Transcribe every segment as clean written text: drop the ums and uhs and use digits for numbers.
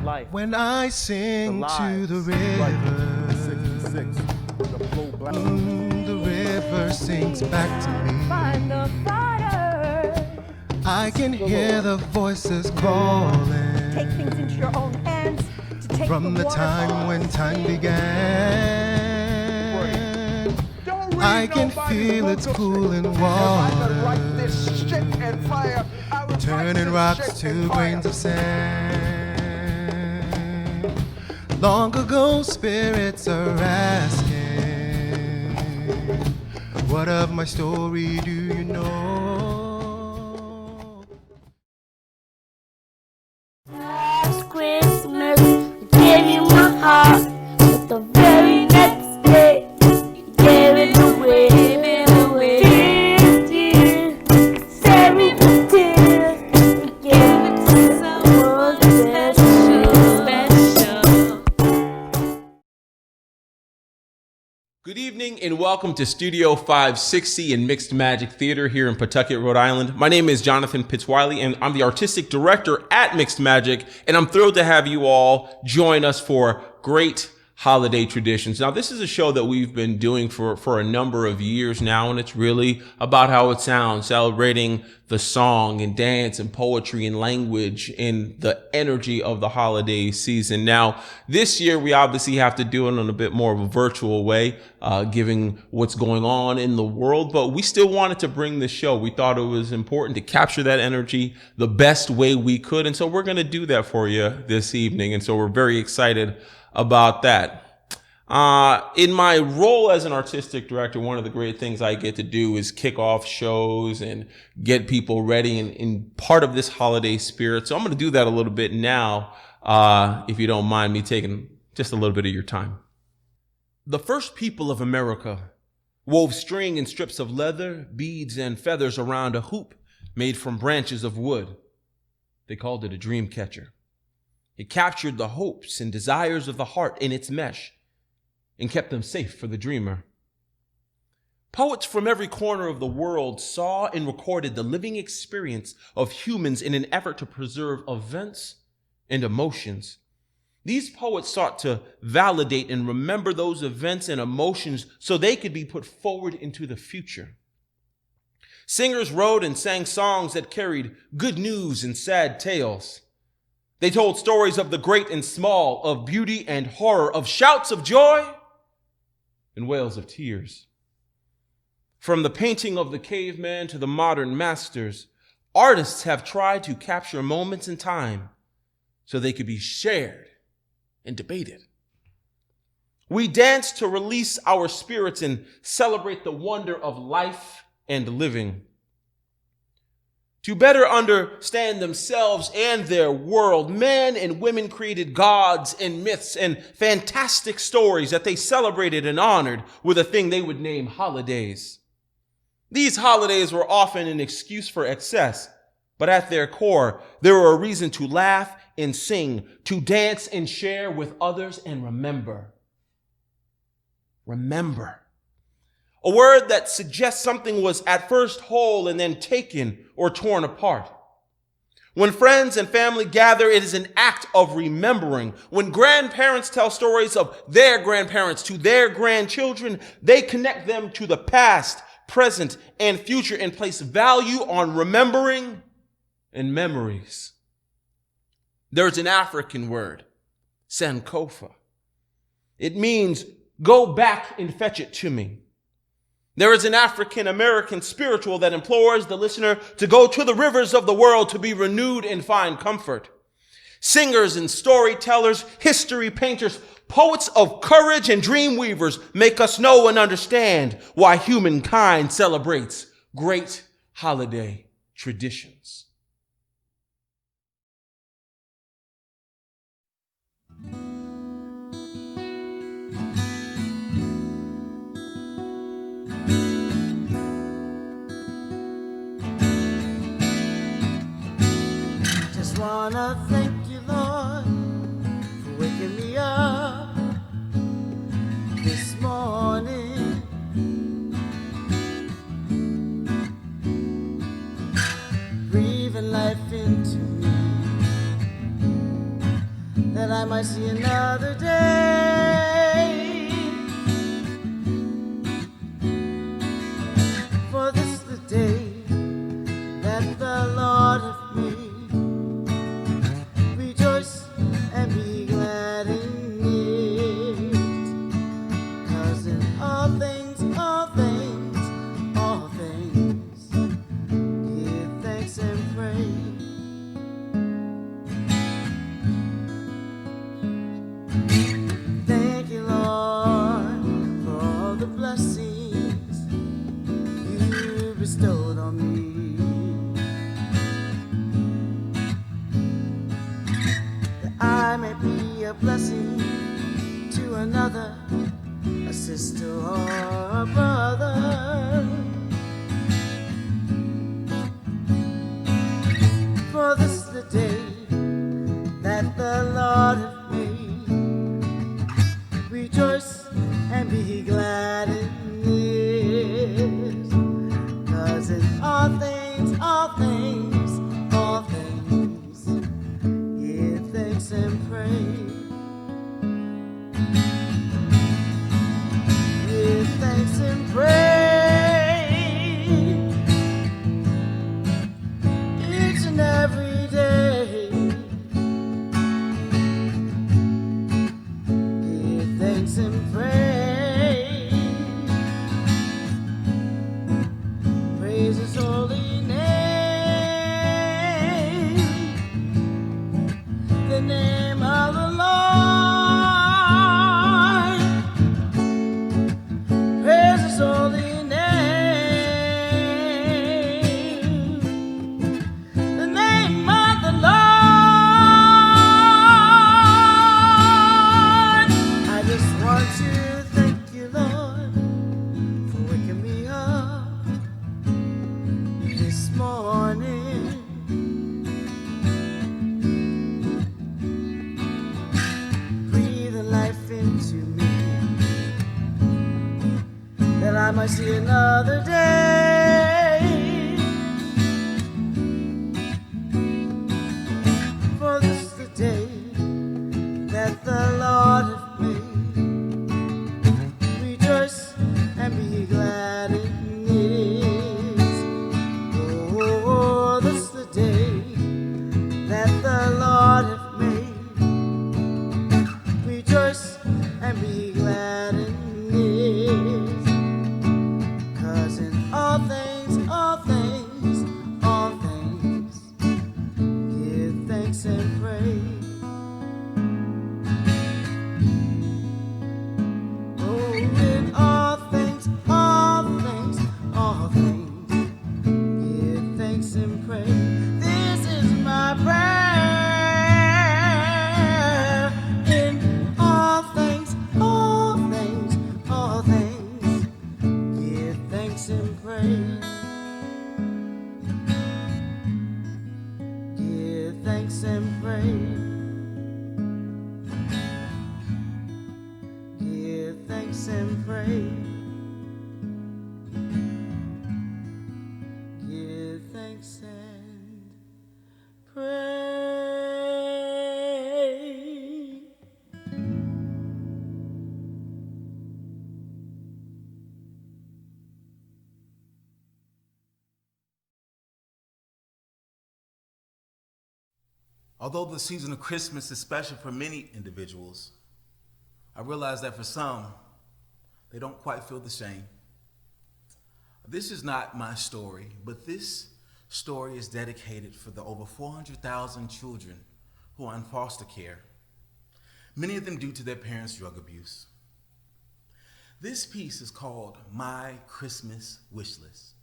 When I sing to the river, 66, the flow black. the river sings back to me. Find the fire. I can hear the voices calling. Take things into your own hands to take From the time when time began. I can feel its cooling water, turning rocks to grains of sand. Long ago spirits are asking, what of my story do you know? Last Christmas, I gave you my heart, but the very next day, you gave it away. Tears, tears, Sarah, tears, you gave it to someone special. Good evening and welcome to Studio 560 in Mixed Magic Theater here in Pawtucket, Rhode Island. My name is Jonathan Pitts-Wiley and I'm the artistic director at Mixed Magic, and I'm thrilled to have you all join us for great holiday traditions. Now, this is a show that we've been doing for a number of years now, and it's really about how it sounds, celebrating the song and dance and poetry and language and the energy of the holiday season. Now, this year, we obviously have to do it in a bit more of a virtual way, given what's going on in the world, but we still wanted to bring the show. We thought it was important to capture that energy the best way we could, and so we're going to do that for you this evening, and so we're very excited about that. In my role as an artistic director, one of the great things I get to do is kick off shows and get people ready in part of this holiday spirit. So I'm going to do that a little bit now, if you don't mind me taking just a little bit of your time. The first people of America wove string and strips of leather, beads, and feathers around a hoop made from branches of wood. They called it a dream catcher. It captured the hopes and desires of the heart in its mesh and kept them safe for the dreamer. Poets from every corner of the world saw and recorded the living experience of humans in an effort to preserve events and emotions. These poets sought to validate and remember those events and emotions so they could be put forward into the future. Singers wrote and sang songs that carried good news and sad tales. They told stories of the great and small, of beauty and horror, of shouts of joy and wails of tears. From the painting of the caveman to the modern masters, artists have tried to capture moments in time so they could be shared and debated. We dance to release our spirits and celebrate the wonder of life and living. To better understand themselves and their world, men and women created gods and myths and fantastic stories that they celebrated and honored with a thing they would name holidays. These holidays were often an excuse for excess, but at their core, they were a reason to laugh and sing, to dance and share with others and remember. Remember. A word that suggests something was at first whole and then taken or torn apart. When friends and family gather, it is an act of remembering. When grandparents tell stories of their grandparents to their grandchildren, they connect them to the past, present, and future and place value on remembering and memories. There's an African word, Sankofa. It means go back and fetch it to me. There is an African-American spiritual that implores the listener to go to the rivers of the world to be renewed and find comfort. Singers and storytellers, history painters, poets of courage and dream weavers make us know and understand why humankind celebrates great holiday traditions. Wanna thank you, Lord, for waking me up this morning. Breathing life into me. that I might see another day. For this is the day that the Lord hath made. Rejoice and be glad in it. 'Cause in all things, give thanks and praise. Thank you, Lord, for all the blessings you bestowed on me. That I may be a blessing to another, a sister or a brother. For this is the day that the Lord hath made. Rejoice and be glad in it. 'Cause in all things, give thanks and praise. Give thanks and praise each and every day. Give thanks and praise. Praise His holy name, the name of the Lord. Praise His holy name, the name of the Lord. I just want to thank you, Lord, for waking me up this morning. Breathe the life into me, that I might see another day. For this is the day that the Lord hath made. Rejoice and be glad in it. Oh, this is the day that the Lord hath made. Rejoice and be glad in it. 'Cause in all things, give thanks and praise. Oh, in all things, give thanks and praise. This is my prayer. In all things, give thanks and praise. Give thanks and praise. Give thanks and praise. Give thanks and praise. Although the season of Christmas is special for many individuals, I realize that for some, they don't quite feel the same. This is not my story, but this story is dedicated for the over 400,000 children who are in foster care, many of them due to their parents' drug abuse. This piece is called My Christmas Wish List.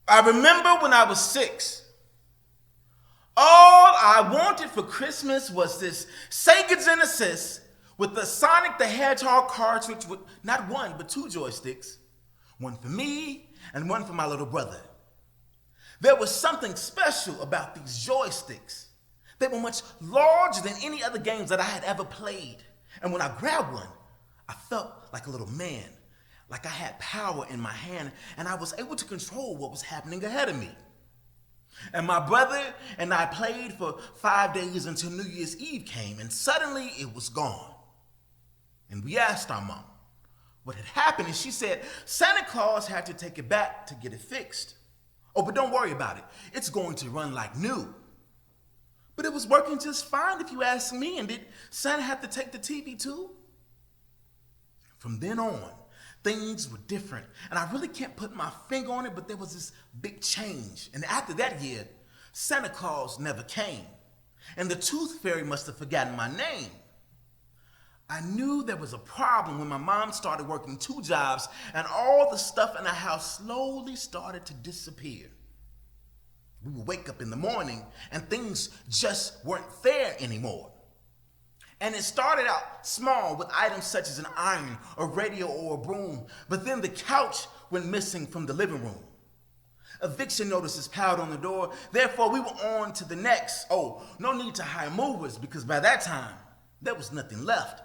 I remember when I was 6, all I wanted for Christmas was this Sega Genesis with the Sonic the Hedgehog cartridge with not one, but 2 joysticks, one for me and one for my little brother. There was something special about these joysticks. They were much larger than any other games that I had ever played. And when I grabbed one, I felt like a little man, like I had power in my hand and I was able to control what was happening ahead of me. And my brother and I played for 5 days until New Year's Eve came, and suddenly it was gone. And we asked our mom what had happened, and she said Santa Claus had to take it back to get it fixed. Oh, but don't worry about it. It's going to run like new. But it was working just fine if you ask me, and did Santa have to take the TV too? From then on, things were different, and I really can't put my finger on it, but there was this big change. And after that year, Santa Claus never came, and the Tooth Fairy must have forgotten my name. I knew there was a problem when my mom started working 2 jobs, and all the stuff in the house slowly started to disappear. We would wake up in the morning, and things just weren't there anymore. And it started out small with items such as an iron, a radio, or a broom, but then the couch went missing from the living room. Eviction notices piled on the door, therefore we were on to the next. Oh, no need to hire movers, because by that time, there was nothing left.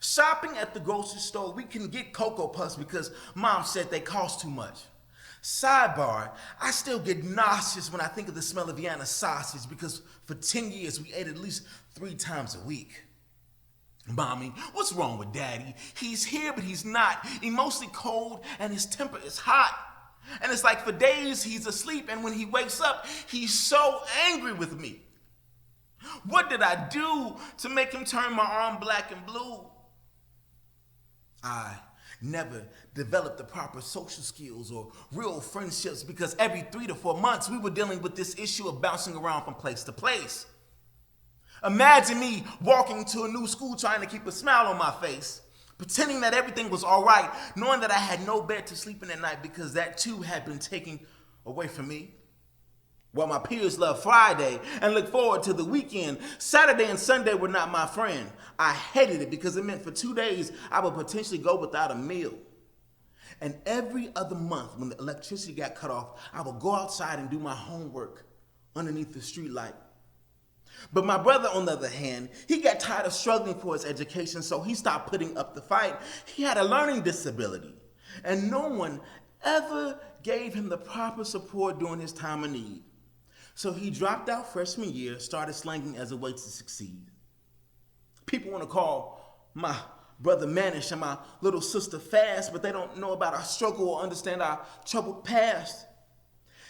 Shopping at the grocery store, we couldn't get Cocoa Puffs because Mom said they cost too much. Sidebar, I still get nauseous when I think of the smell of Vienna sausage because for 10 years we ate at least 3 times a week. Mommy, what's wrong with Daddy? He's here, but he's not. Emotionally cold and his temper is hot. And it's like for days he's asleep, and when he wakes up, he's so angry with me. What did I do to make him turn my arm black and blue? I never developed the proper social skills or real friendships because every 3 to 4 months we were dealing with this issue of bouncing around from place to place. Imagine me walking to a new school trying to keep a smile on my face, pretending that everything was all right, knowing that I had no bed to sleep in at night because that too had been taken away from me. While my peers loved Friday and looked forward to the weekend, Saturday and Sunday were not my friend. I hated it because it meant for 2 days I would potentially go without a meal. And every other month when the electricity got cut off, I would go outside and do my homework underneath the street light. But my brother, on the other hand, he got tired of struggling for his education, so he stopped putting up the fight. He had a learning disability, and no one ever gave him the proper support during his time of need. So he dropped out freshman year, started slanging as a way to succeed. People want to call my brother mannish and my little sister fast, but they don't know about our struggle or understand our troubled past.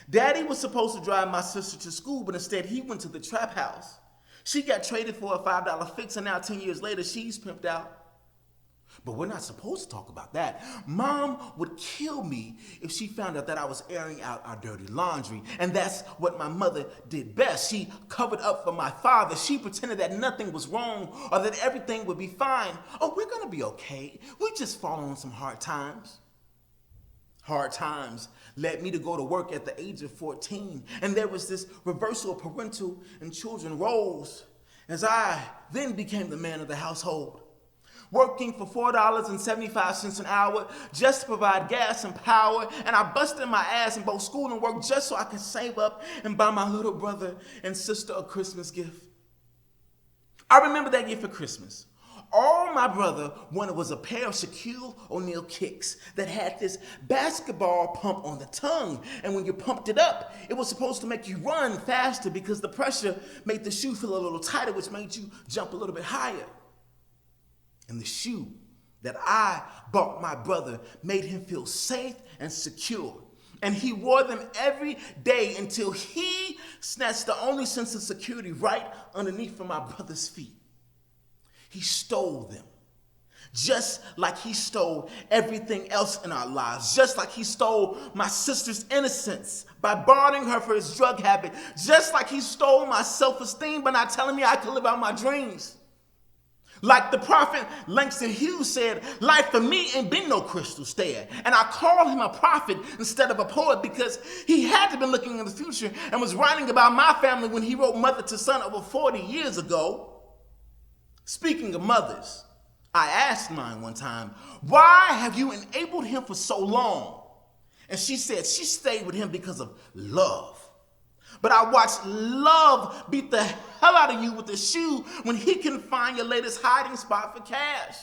Daddy was supposed to drive my sister to school, but instead he went to the trap house. She got traded for a $5 fix, and now 10 years later, she's pimped out. But we're not supposed to talk about that. Mom would kill me if she found out that I was airing out our dirty laundry. And that's what my mother did best. She covered up for my father. She pretended that nothing was wrong or that everything would be fine. Oh, we're going to be okay. We just fallen on some hard times. Hard times led me to go to work at the age of 14. And there was this reversal of parental and children roles as I then became the man of the household. Working for $4.75 an hour just to provide gas and power, and I busted my ass in both school and work just so I could save up and buy my little brother and sister a Christmas gift. I remember that year for Christmas. All my brother wanted was a pair of Shaquille O'Neal kicks that had this basketball pump on the tongue, and when you pumped it up, it was supposed to make you run faster because the pressure made the shoe feel a little tighter, which made you jump a little bit higher. And the shoe that I bought my brother made him feel safe and secure. And he wore them every day until he snatched the only sense of security right underneath from my brother's feet. He stole them, just like he stole everything else in our lives, just like he stole my sister's innocence by bartering her for his drug habit, just like he stole my self-esteem by not telling me I could live out my dreams. Like the prophet Langston Hughes said, life for me ain't been no crystal stair. And I call him a prophet instead of a poet because he had to be looking in the future and was writing about my family when he wrote Mother to Son over 40 years ago. Speaking of mothers, I asked mine one time, why have you enabled him for so long? And she said she stayed with him because of love. But I watched love beat the hell out of you with a shoe when he couldn't find your latest hiding spot for cash.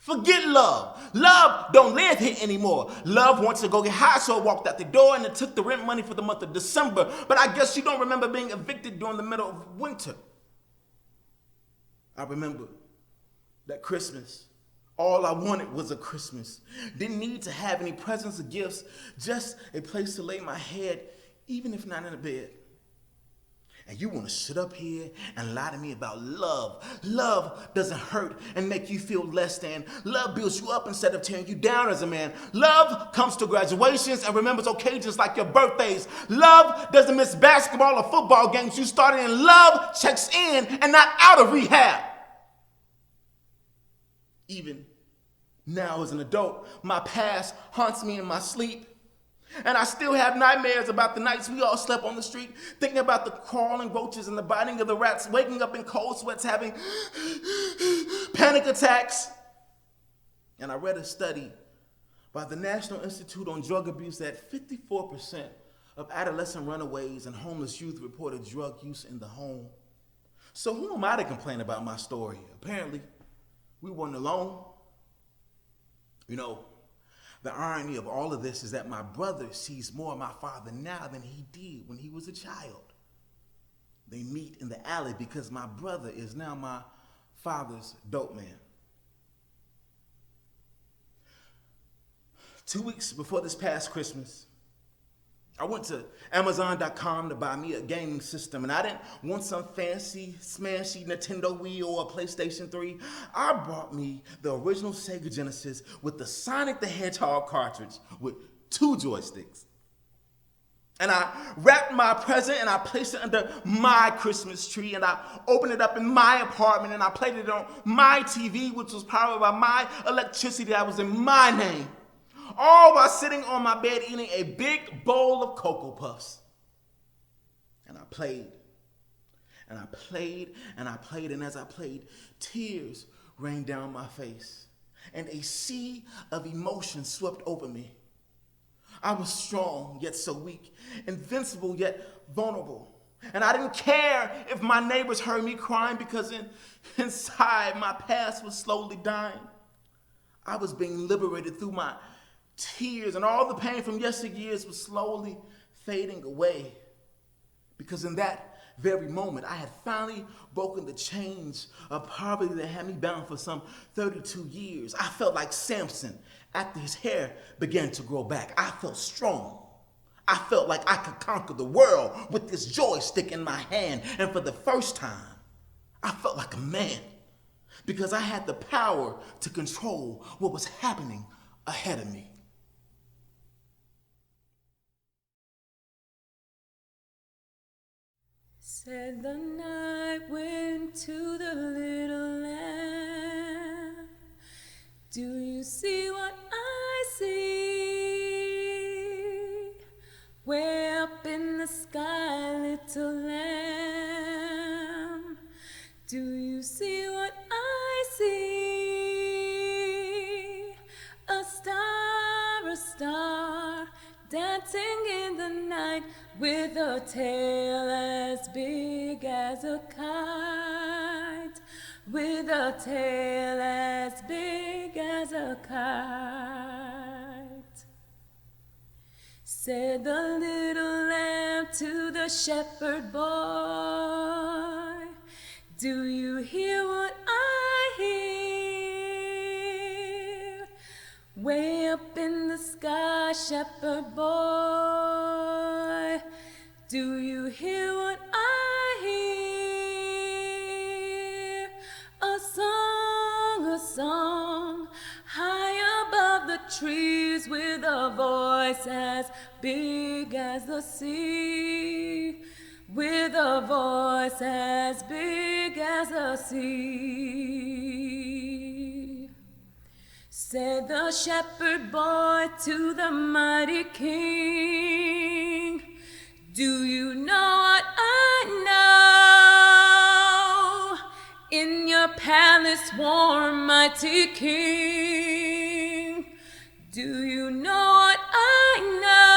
Forget love. Love don't live here anymore. Love wants to go get high, so I walked out the door and it took the rent money for the month of December. But I guess you don't remember being evicted during the middle of winter. I remember that Christmas. All I wanted was a Christmas. Didn't need to have any presents or gifts, just a place to lay my head, even if not in a bed. And you want to sit up here and lie to me about love. Love doesn't hurt and make you feel less than. Love builds you up instead of tearing you down as a man. Love comes to graduations and remembers occasions like your birthdays. Love doesn't miss basketball or football games you started in. Love checks in and not out of rehab. Even now as an adult, my past haunts me in my sleep. And I still have nightmares about the nights we all slept on the street, thinking about the crawling roaches and the biting of the rats, waking up in cold sweats, having panic attacks. And I read a study by the National Institute on Drug Abuse that 54% of adolescent runaways and homeless youth reported drug use in the home. So who am I to complain about my story? Apparently, we weren't alone. You know, the irony of all of this is that my brother sees more of my father now than he did when he was a child. They meet in the alley because my brother is now my father's dope man. 2 weeks before this past Christmas, I went to Amazon.com to buy me a gaming system, and I didn't want some fancy, smashy Nintendo Wii or a PlayStation 3. I bought me the original Sega Genesis with the Sonic the Hedgehog cartridge with 2 joysticks. And I wrapped my present and I placed it under my Christmas tree, and I opened it up in my apartment and I played it on my TV, which was powered by my electricity that was in my name. All while sitting on my bed eating a big bowl of Cocoa Puffs. And I played, and I played, and I played, and as I played, tears rained down my face, and a sea of emotion swept over me. I was strong, yet so weak, invincible, yet vulnerable. And I didn't care if my neighbors heard me crying because inside my past was slowly dying. I was being liberated through my tears, and all the pain from yesteryears was slowly fading away. Because in that very moment, I had finally broken the chains of poverty that had me bound for some 32 years. I felt like Samson after his hair began to grow back. I felt strong. I felt like I could conquer the world with this joystick in my hand. And for the first time, I felt like a man because I had the power to control what was happening ahead of me. Said the night went to the little lamb. Do you see what I see? Way up in the sky, little lamb. Do you see what I see? A star, dancing in the night with a tail as big as a kite, with a tail as big as a kite. Said the little lamb to the shepherd boy, do you hear what I hear? Way up in the sky, shepherd boy, do you hear what I hear? A song, high above the trees with a voice as big as the sea, with a voice as big as the sea. Said the shepherd boy to the mighty king, do you know what I know? In your palace warm, mighty king, do you know what I know?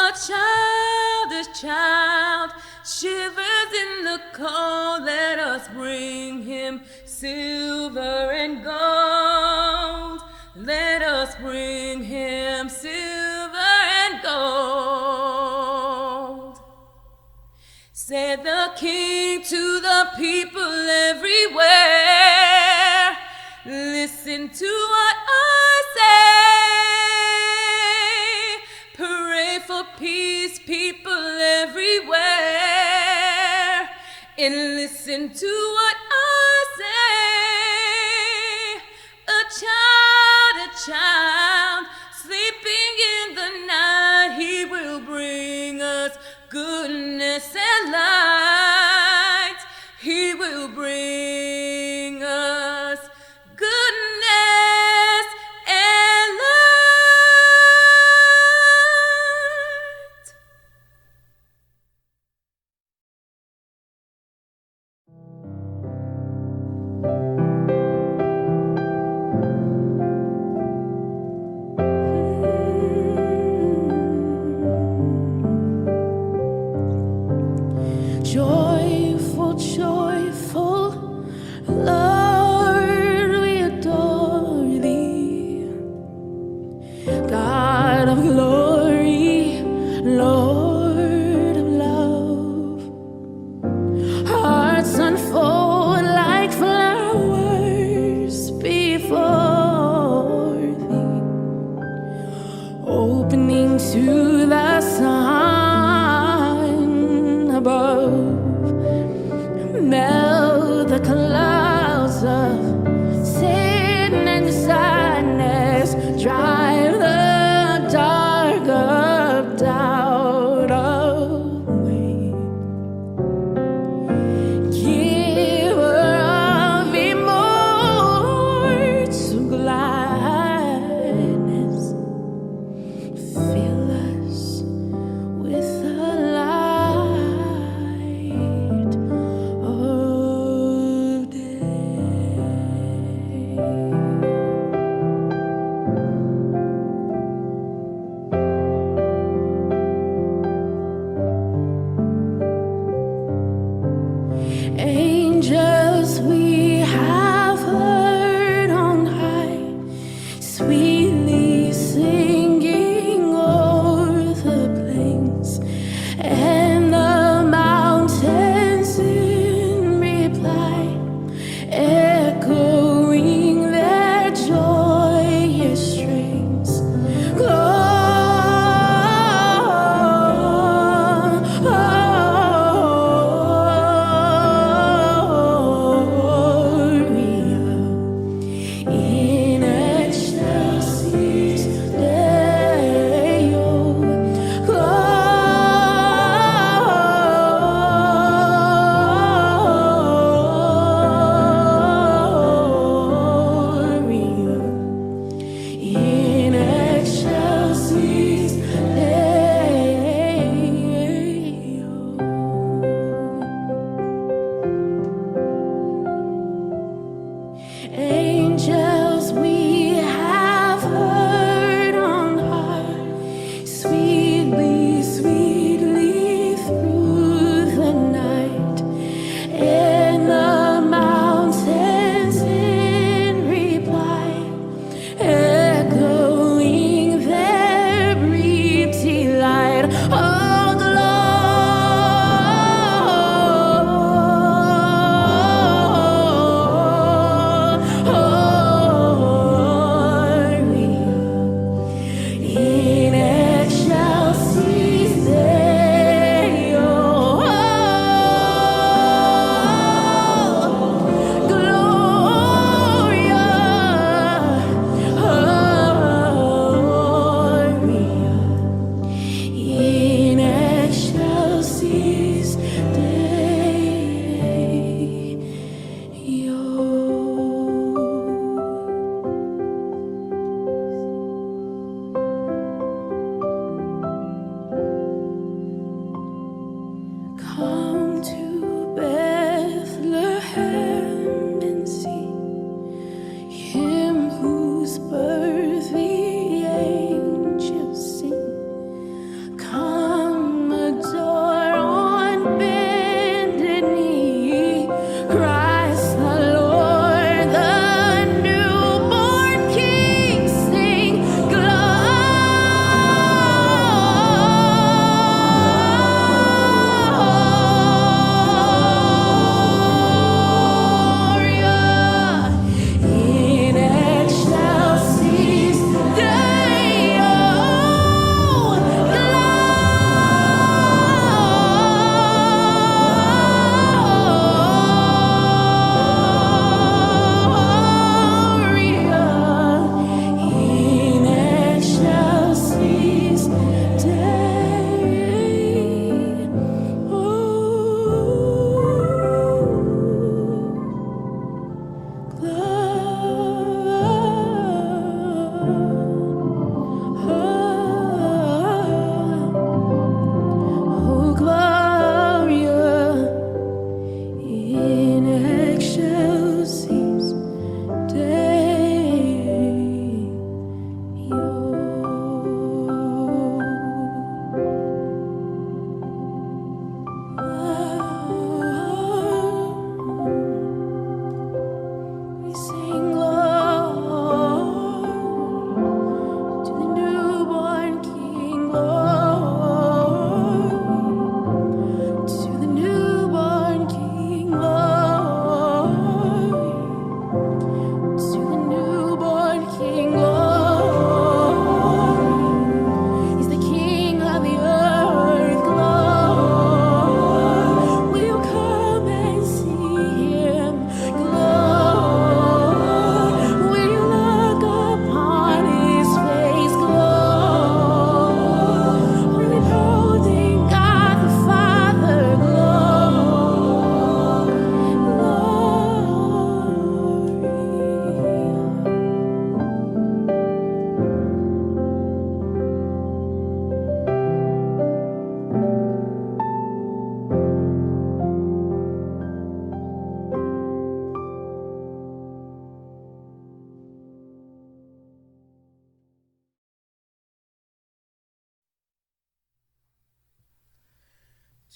A child shivers in the cold. Let us bring him silver and gold. Let us bring him silver and gold. Said the king to the people everywhere, listen to what I say. Pray for peace, people everywhere, and listen to what I say. A child sleeping in the night, he will bring us goodness and light. He will bring us goodness and light. Joyful, joyful, Lord, we adore thee. God of glory, Lord of love. Hearts unfold like flowers before thee, opening to the sun above.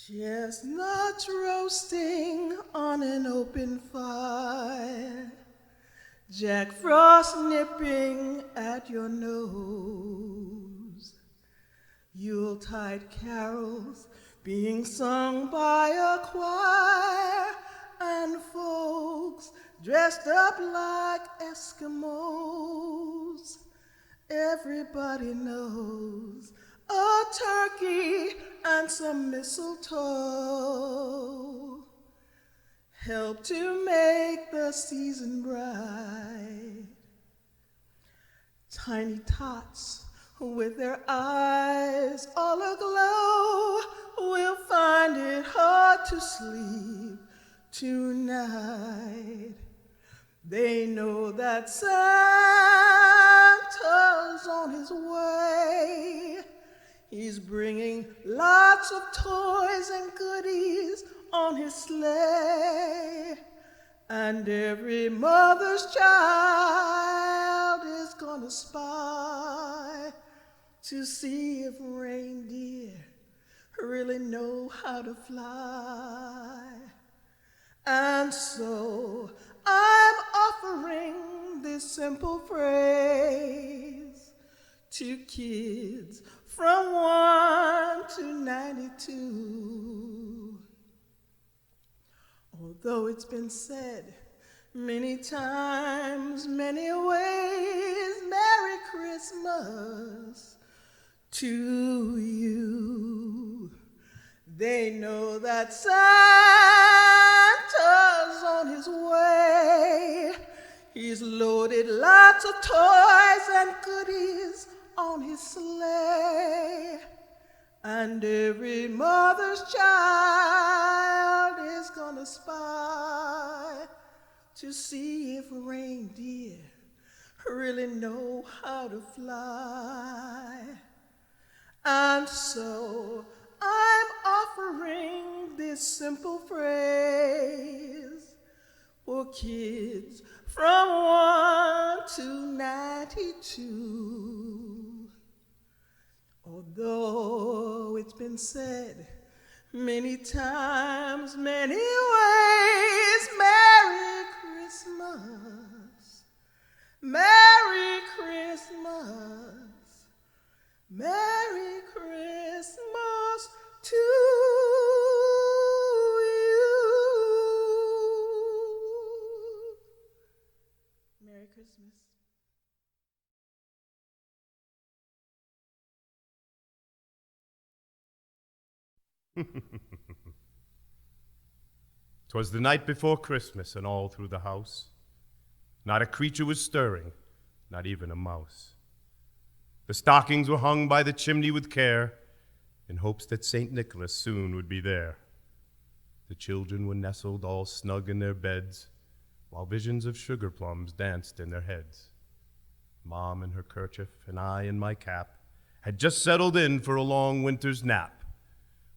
Chestnuts roasting on an open fire, Jack Frost nipping at your nose, Yuletide carols being sung by a choir, and folks dressed up like Eskimos. Everybody knows a turkey and some mistletoe help to make the season bright. Tiny tots with their eyes all aglow will find it hard to sleep tonight. They know that Santa's on his way. He's bringing lots of toys and goodies on his sleigh. And every mother's child is gonna spy to see if reindeer really know how to fly. And so I'm offering this simple phrase to kids from 1 to 92. Although it's been said many times, many ways, Merry Christmas to you. They know that Santa's on his way. He's loaded lots of toys and goodies on his sleigh. And every mother's child is gonna spy to see if reindeer really know how to fly. And so I'm offering this simple phrase for kids from 1 to 92. Although it's been said many times, many ways, Merry Christmas, Merry Christmas, Merry Christmas to you. Merry Christmas. 'Twas the night before Christmas, and all through the house not a creature was stirring, not even a mouse. The stockings were hung by the chimney with care, in hopes that St. Nicholas soon would be there. The children were nestled all snug in their beds, while visions of sugar plums danced in their heads. Mom in her kerchief and I in my cap had just settled in for a long winter's nap,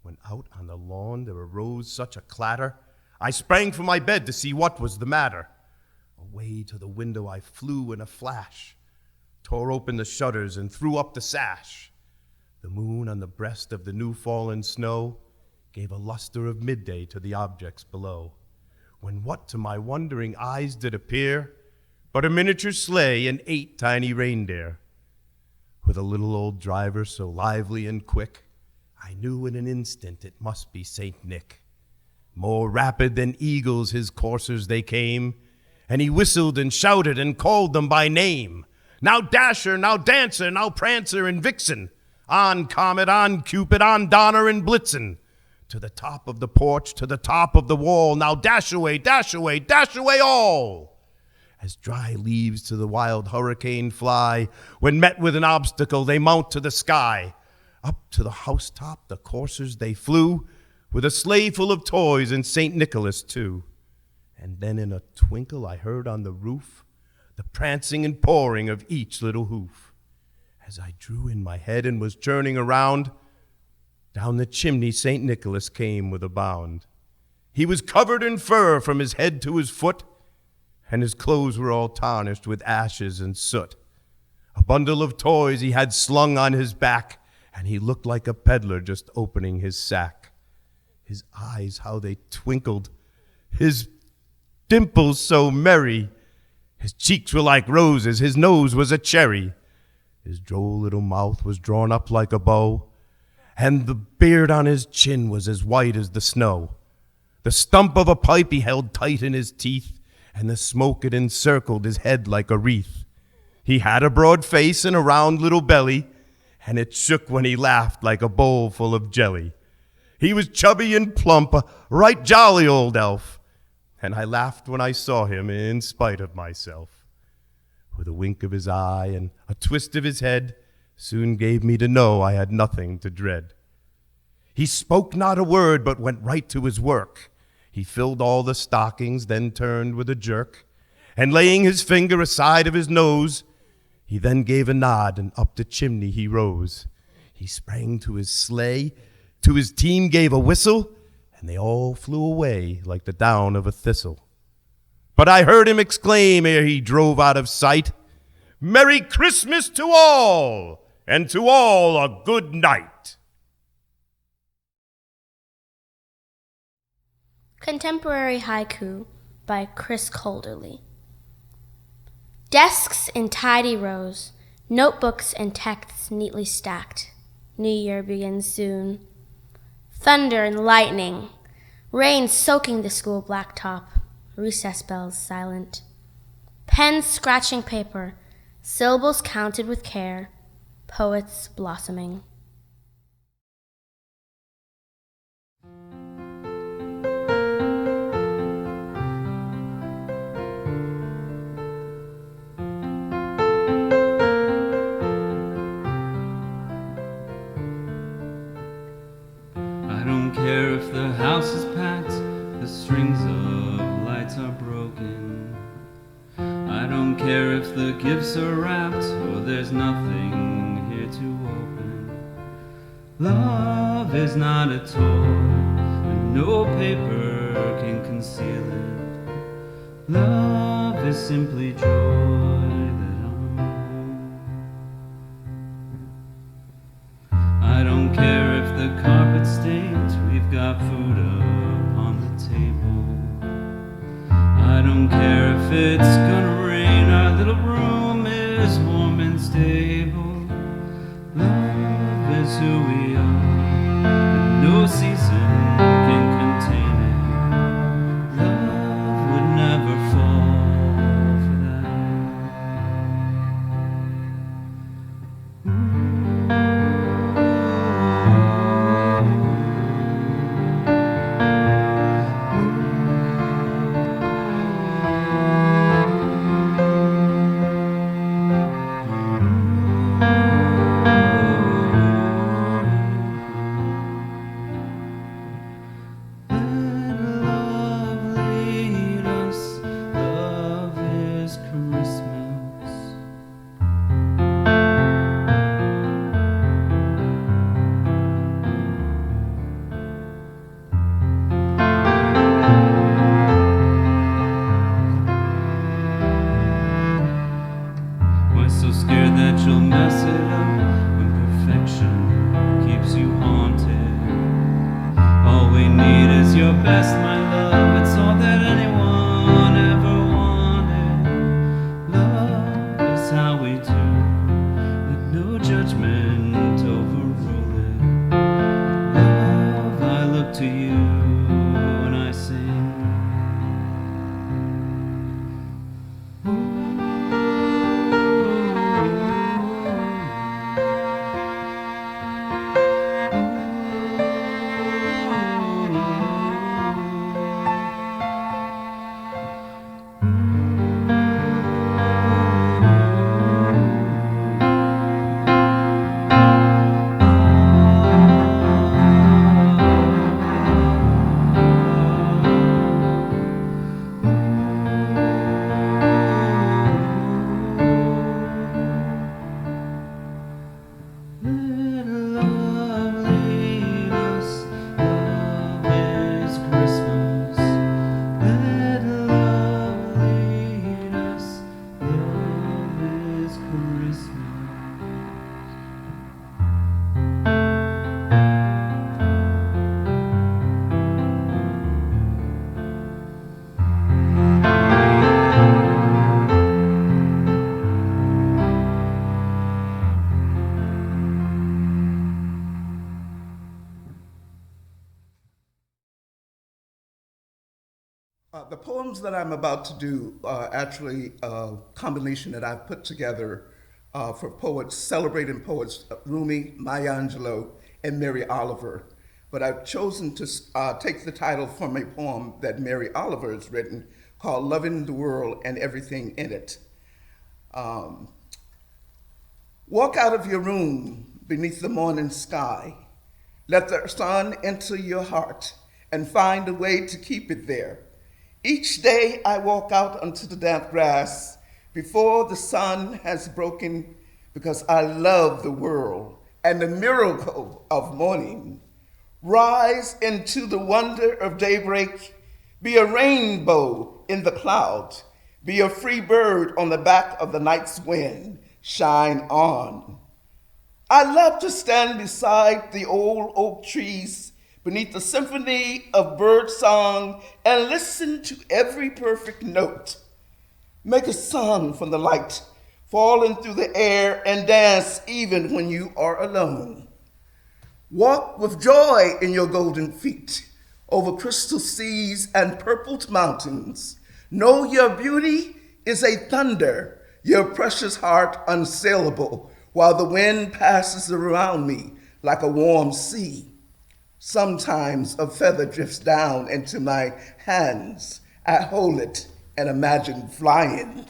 when out on the lawn there arose such a clatter, I sprang from my bed to see what was the matter. Away to the window I flew in a flash, tore open the shutters and threw up the sash. The moon on the breast of the new-fallen snow gave a luster of midday to the objects below, when what to my wondering eyes did appear but a miniature sleigh and 8 tiny reindeer. With a little old driver so lively and quick, I knew in an instant it must be Saint Nick. More rapid than eagles his coursers they came, and he whistled and shouted and called them by name. Now Dasher, now Dancer, now Prancer and Vixen, on Comet, on Cupid, on Donner and Blitzen. To the top of the porch, to the top of the wall, now dash away, dash away, dash away all. As dry leaves to the wild hurricane fly, when met with an obstacle they mount to the sky. Up to the housetop the coursers they flew, with a sleigh full of toys and St. Nicholas too. And then in a twinkle I heard on the roof the prancing and pawing of each little hoof. As I drew in my head and was turning around, down the chimney St. Nicholas came with a bound. He was covered in fur from his head to his foot, and his clothes were all tarnished with ashes and soot. A bundle of toys he had slung on his back, and he looked like a peddler just opening his sack. His eyes, how they twinkled. His dimples so merry. His cheeks were like roses. His nose was a cherry. His droll little mouth was drawn up like a bow, and the beard on his chin was as white as the snow. The stump of a pipe he held tight in his teeth, and the smoke it encircled his head like a wreath. He had a broad face and a round little belly, and it shook when he laughed like a bowl full of jelly. He was chubby and plump, a right jolly old elf, and I laughed when I saw him in spite of myself. With a wink of his eye and a twist of his head, soon gave me to know I had nothing to dread. He spoke not a word, but went right to his work. He filled all the stockings, then turned with a jerk, and laying his finger aside of his nose, he then gave a nod, and up the chimney he rose. He sprang to his sleigh, to his team gave a whistle, and they all flew away like the down of a thistle. But I heard him exclaim ere he drove out of sight, "Merry Christmas to all, and to all a good night." Contemporary Haiku by Chris Calderly. Desks in tidy rows, notebooks and texts neatly stacked. New Year begins soon. Thunder and lightning, rain soaking the school blacktop, recess bells silent. Pens scratching paper, syllables counted with care, poets blossoming. I don't care if the house is packed, the strings of lights are broken. I don't care if the gifts are wrapped or there's nothing here to open. Love is not a toy, and no paper can conceal it. Love is simply joy that I'm home. I don't care if the carpet's stained, we've got food upon the table. I don't care if it's gonna rain, our little room is warm and stable. Love is who we are, and no season can contain it. Love would never fall for that. The poems that I'm about to do are actually a combination that I've put together for poets, celebrating poets, Rumi, Maya Angelou, and Mary Oliver. But I've chosen to take the title from a poem that Mary Oliver has written called Loving the World and Everything in It. Walk out of your room beneath the morning sky. Let the sun enter your heart and find a way to keep it there. Each day I walk out onto the damp grass before the sun has broken because I love the world and the miracle of morning. Rise into the wonder of daybreak. Be a rainbow in the clouds. Be a free bird on the back of the night's wind. Shine on. I love to stand beside the old oak trees beneath the symphony of bird song and listen to every perfect note. Make a song from the light falling through the air and dance even when you are alone. Walk with joy in your golden feet over crystal seas and purpled mountains. Know your beauty is a thunder, your precious heart unsayable, while the wind passes around me like a warm sea. Sometimes a feather drifts down into my hands. I hold it and imagine flying.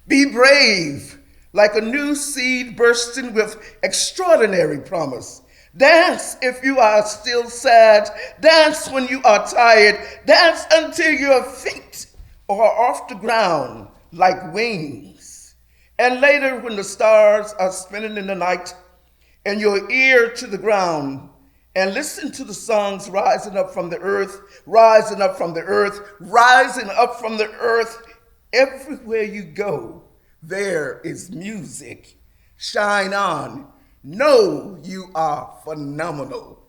Be brave, like a new seed bursting with extraordinary promise. Dance if you are still sad. Dance when you are tired. Dance until your feet are off the ground like wings. And later when the stars are spinning in the night and your ear to the ground, and listen to the songs rising up from the earth, rising up from the earth, rising up from the earth. Everywhere you go, there is music. Shine on. Know you are phenomenal.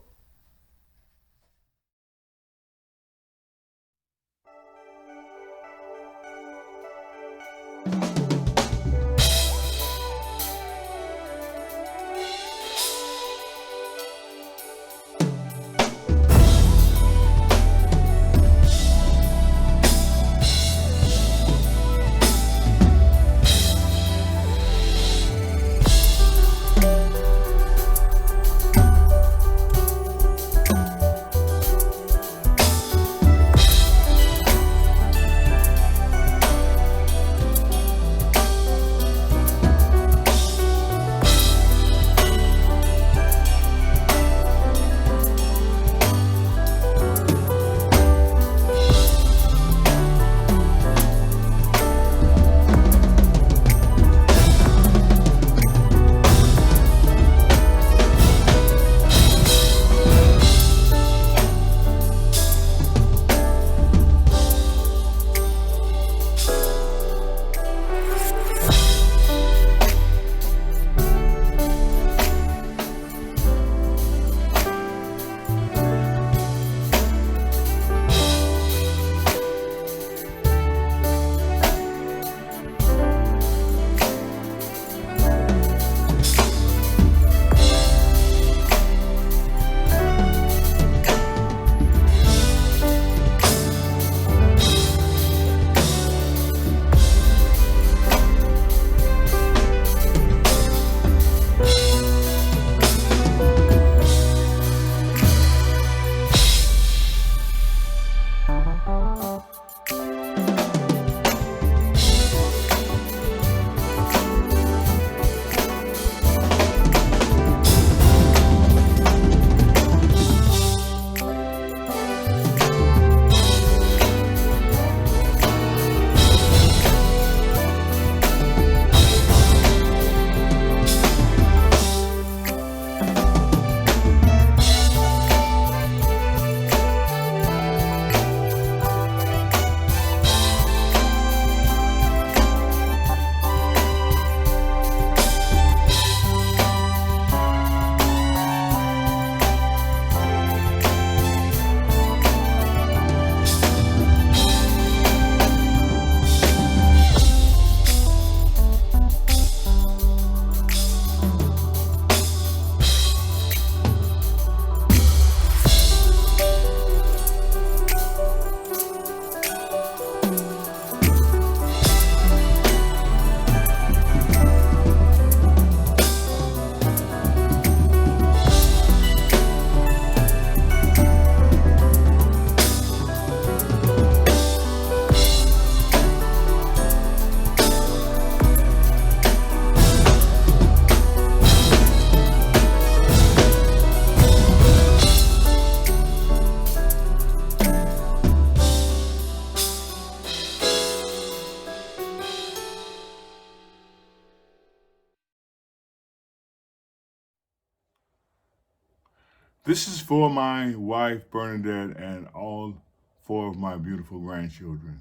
This is for my wife, Bernadette, and all 4 of my beautiful grandchildren.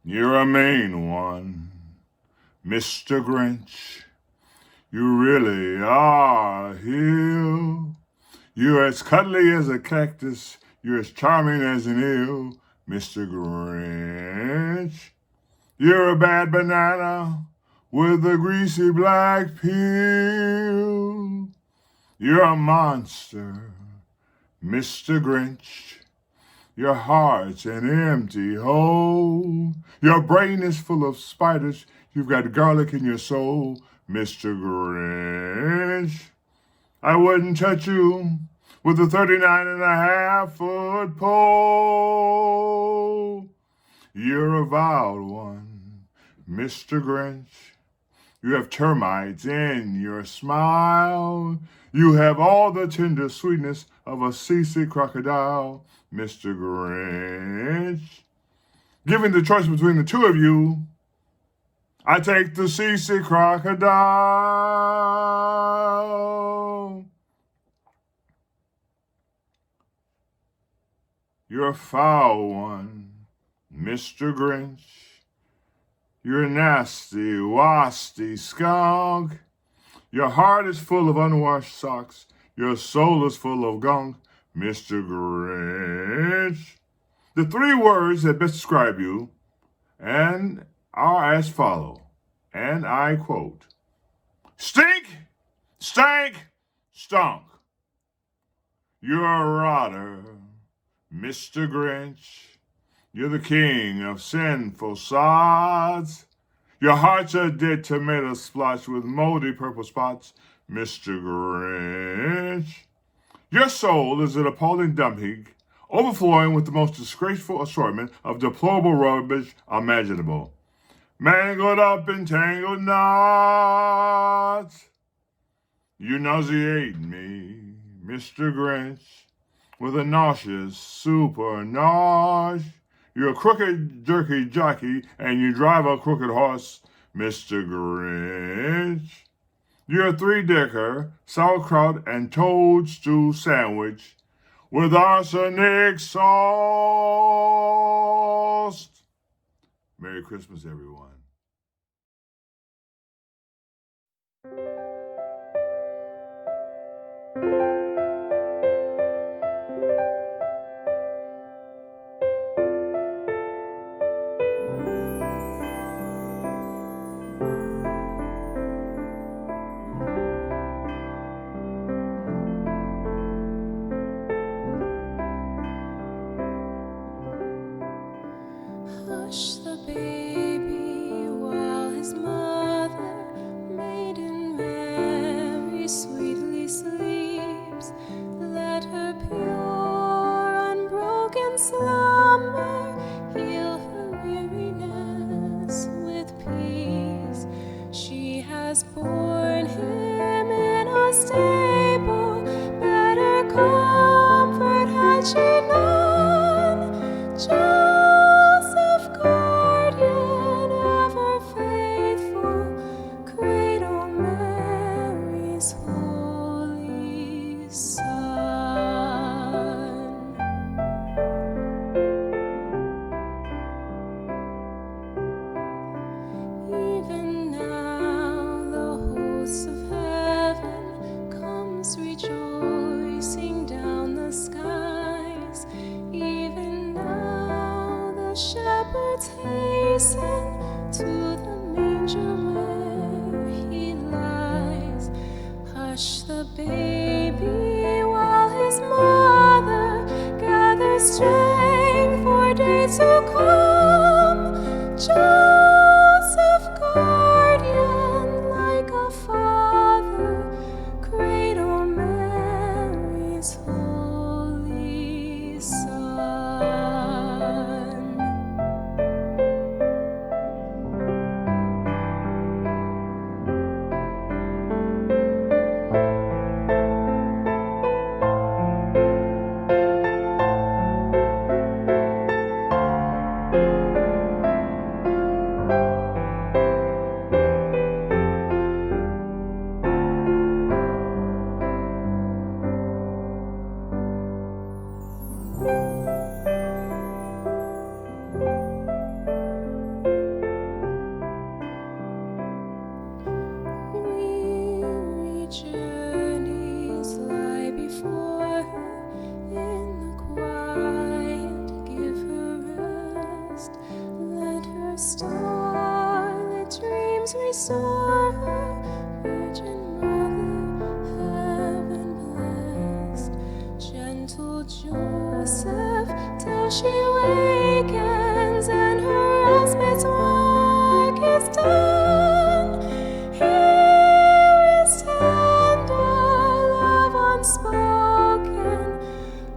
You're a mean one, Mr. Grinch. You really are a heel. You're as cuddly as a cactus. You're as charming as an eel, Mr. Grinch. You're a bad banana with a greasy black peel. You're a monster, Mr. Grinch. Your heart's an empty hole. Your brain is full of spiders. You've got garlic in your soul, Mr. Grinch. I wouldn't touch you with a 39.5-foot pole. You're a vile one, Mr. Grinch. You have termites in your smile. You have all the tender sweetness of a seasick crocodile, Mr. Grinch. Given the choice between the 2 of you, I take the seasick crocodile. You're a foul one, Mr. Grinch. You're a nasty, wasty skunk. Your heart is full of unwashed socks. Your soul is full of gunk, Mr. Grinch. The 3 words that best describe you and are as follow, and I quote, stink, stank, stunk. You're a rotter, Mr. Grinch. You're the king of sinful sods. Your heart's a dead tomato splotch with moldy purple spots, Mr. Grinch. Your soul is an appalling dump heap, overflowing with the most disgraceful assortment of deplorable rubbish imaginable. Mangled up in tangled knots. You nauseate me, Mr. Grinch, with a nauseous super nosh. You're a crooked, jerky jockey, and you drive a crooked horse, Mr. Grinch. You're a 3-decker, sauerkraut and toadstool sandwich with arsenic sauce. Merry Christmas, everyone. Hush the baby while his mother, Maiden Mary, sweetly sleeps. Let her pure, unbroken slumber heal her weariness with peace. She has borne him in a stable, better comfort had she none. Joseph, guardian, ever faithful, cradle Mary's holy Son. Even now the hosts of heaven comes rejoicing down the skies. Even now the shepherds hasten to the manger where he lies. Hush the baby while his mother gathers strength for days to come. Joseph, guardian, like a father, cradle Mary's holy Son. she wakens and her husband's work is done, here is tender love unspoken,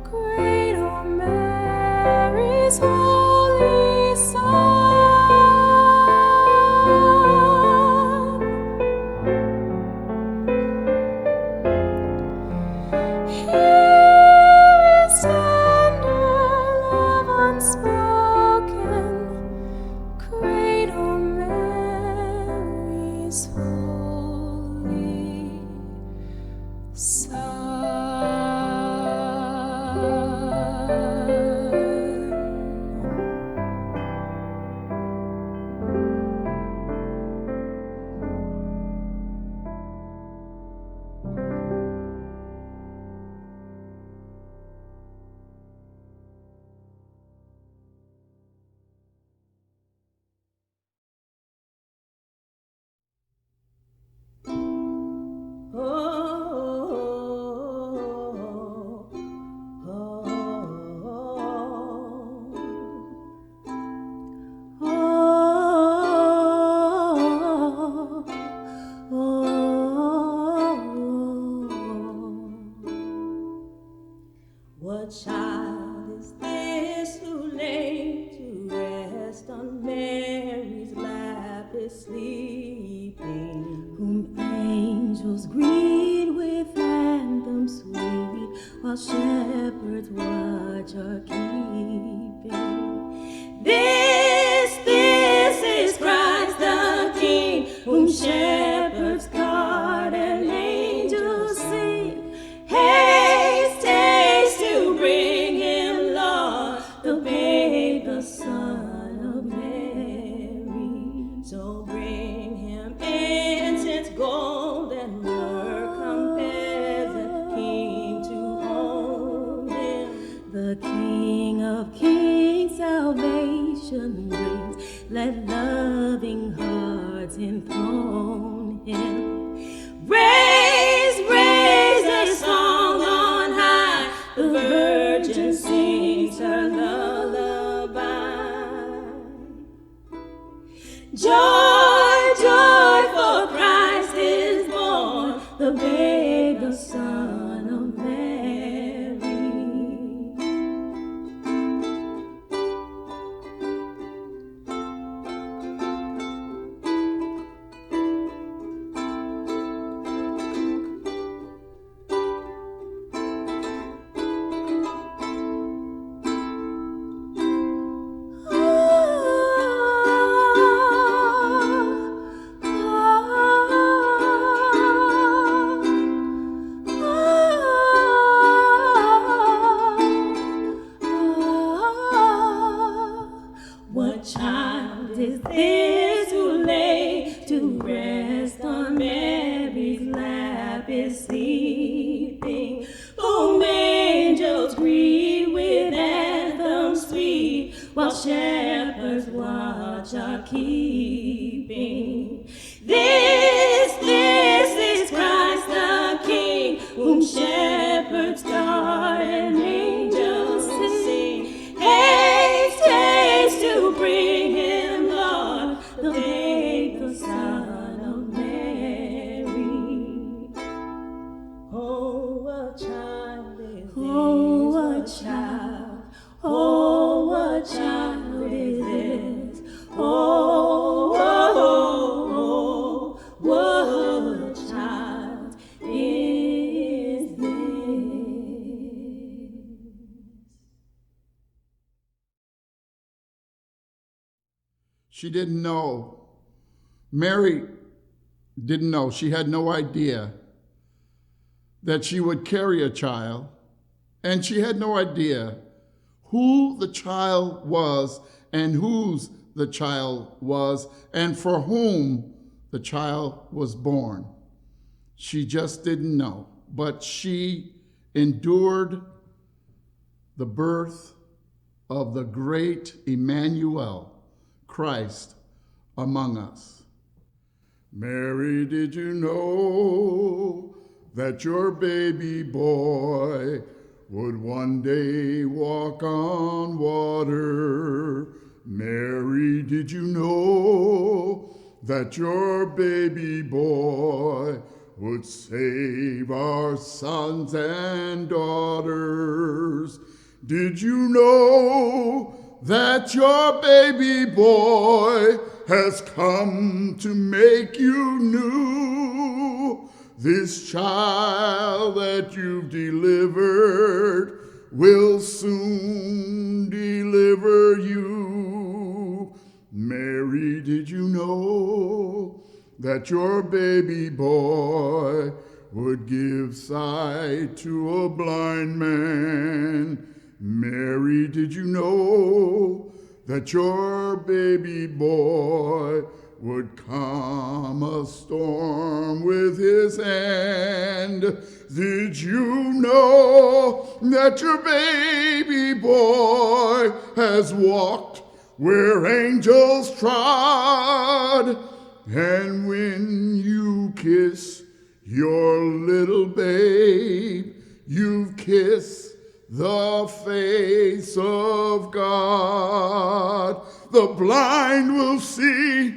Cradle Mary's holy son. Here is tender love unspoken, Cradle Mary's holy son. What child is this who lay to rest on Mary's lap is sleeping, whom angels greet with anthems sweet, while shepherds watch are keeping? This is Christ the King, whom shepherds guard and angels sing. Haste, haste to bring him, Lord, the babe, the Son of Mary. So bring him incense, gold, and myrrh, come peasant king to hold him. The King of Kings salvation brings, let loving hearts enthrone him. Raise, raise a song on high, the Virgin sings her lullaby. Joy, joy, for Christ is born, the babe, the Son of Mary. What child is this who lay to rest on Mary's lap is sleeping, whom angels greet with anthems sweet, while shepherds watch are keeping? This is Christ the King, whom shepherds guard and angels sing. Haste, haste to bring him, Lord, the babe, the Son of Mary. Oh, what child is this? Oh, what child? Oh, what child is this? Oh, oh, oh, what child is this? She didn't know. Mary didn't know. She had no idea that she would carry a child, and she had no idea who the child was and whose the child was and for whom the child was born. She just didn't know, but she endured the birth of the great Emmanuel, Christ among us. Mary, did you know that your baby boy would one day walk on water. Mary, did you know that your baby boy would save our sons and daughters? Did you know that your baby boy has come to make you new? This child that you've delivered will soon deliver you. Mary, did you know that your baby boy would give sight to a blind man? Mary, did you know that your baby boy would calm a storm with his hand? Did you know that your baby boy has walked where angels trod? And when you kiss your little babe, you've kissed the face of God. The blind will see,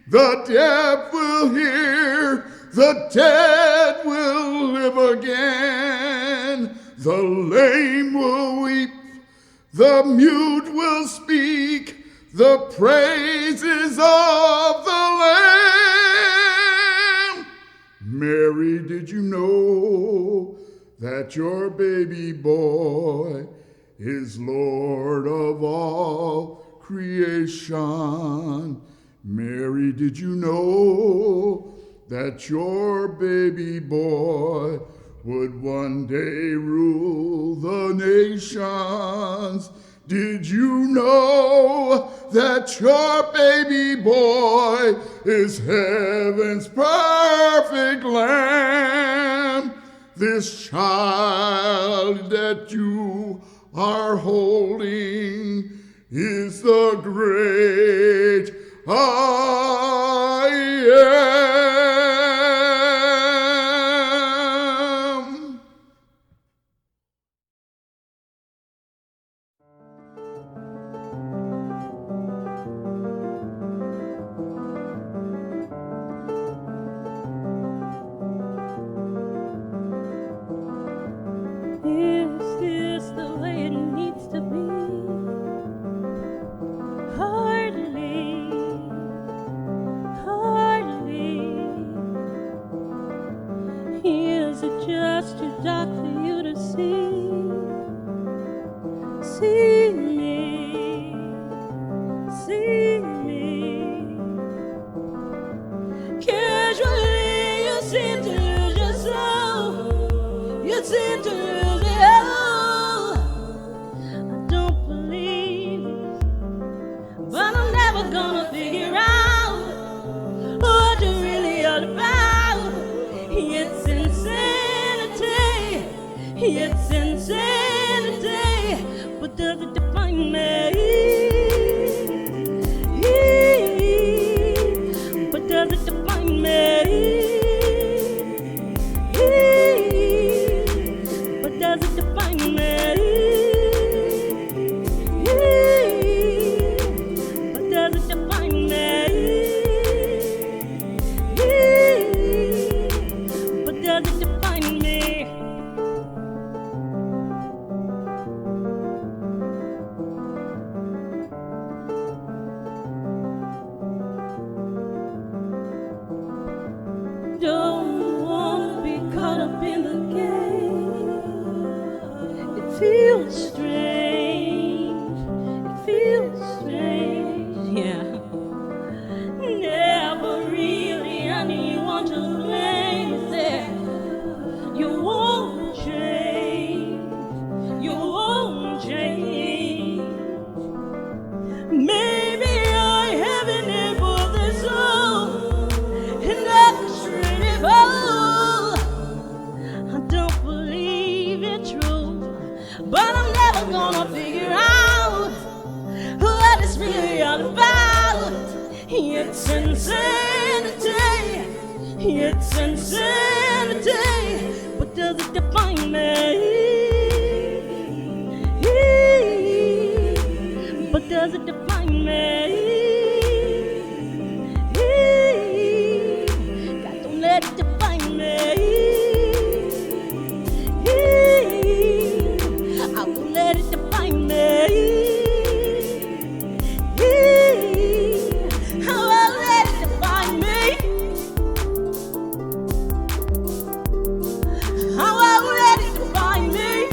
the deaf will hear, the dead will live again. The lame will weep, the mute will speak the praises of the Lamb. Mary, did you know that your baby boy is Lord of all creation? Mary, did you know that your baby boy would one day rule the nations? Did you know that your baby boy is heaven's perfect lamb? This child that you are holding is the great I am. Is this the way it needs to be? Hardly, hardly. Is it just too dark for you to see? See me, see me. Casually, you seem to lose your soul. You seem to lose it all. I don't believe it, but I'm never gonna figure out what you're really all about. It's insanity, it's insanity, but does it define me? But does it define me? But does it define me? But does it define me? But does it define me? Don't want to be caught up in the game. It feels strange. It feels strange. Yeah. Never really anyone to blame. There. You won't change. You won't change. Maybe I haven't ever this old. And that's really bold. I don't believe it's true, but I'm never gonna figure out what it's really all about. It's insanity, it's insanity, but does it define me? doesn't define me. God, don't let it define me. I won't let it define me. I won't let it define me. I won't let it define me.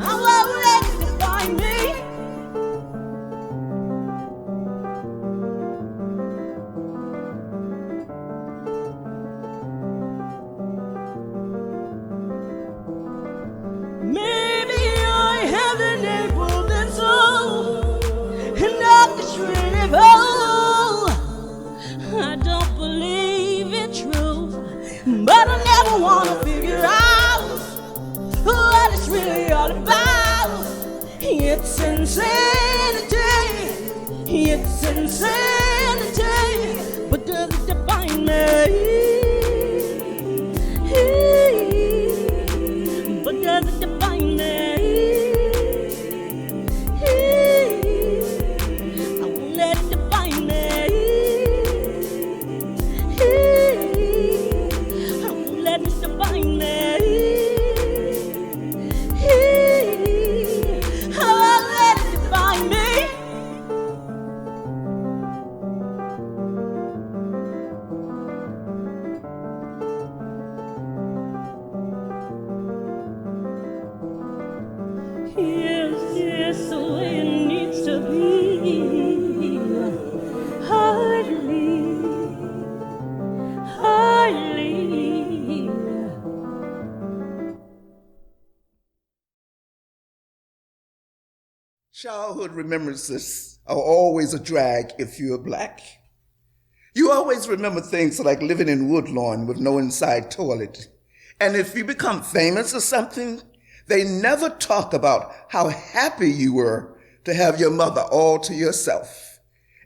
I won't let it define me. Maybe I haven't able this all, and not this really whole. I don't believe it's true, but I never wanna figure out what it's really all about. It's insanity, it's insanity, but does it define me? But does it define me? I won't let it define me. I won't let it define me. I won't let it define me. Yes, yes, the way it needs to be. Hardly, hardly. Childhood remembrances are always a drag if you're black. You always remember things like living in Woodlawn with no inside toilet. And if you become famous or something, they never talk about how happy you were to have your mother all to yourself,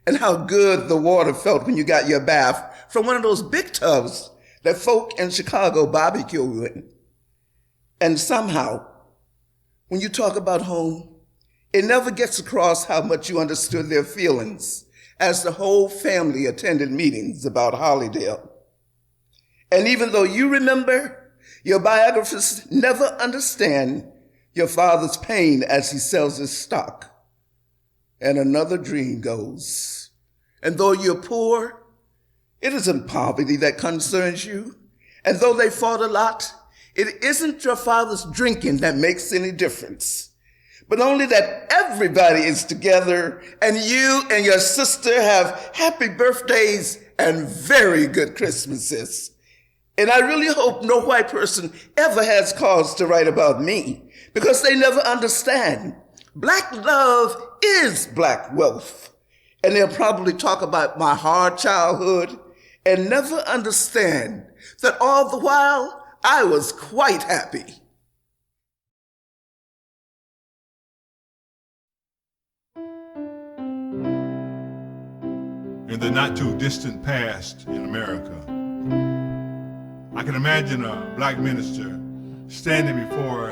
and how good the water felt when you got your bath from one of those big tubs that folk in Chicago barbecue in. And somehow, when you talk about home, it never gets across how much you understood their feelings as the whole family attended meetings about Hollydale. And even though you remember, your biographers never understand your father's pain as he sells his stock. And another dream goes. And though you're poor, it isn't poverty that concerns you. And though they fought a lot, it isn't your father's drinking that makes any difference, but only that everybody is together and you and your sister have happy birthdays and very good Christmases. And I really hope no white person ever has cause to write about me, because they never understand. Black love is black wealth. And they'll probably talk about my hard childhood and never understand that all the while I was quite happy. In the not too distant past in America, I can imagine a black minister standing before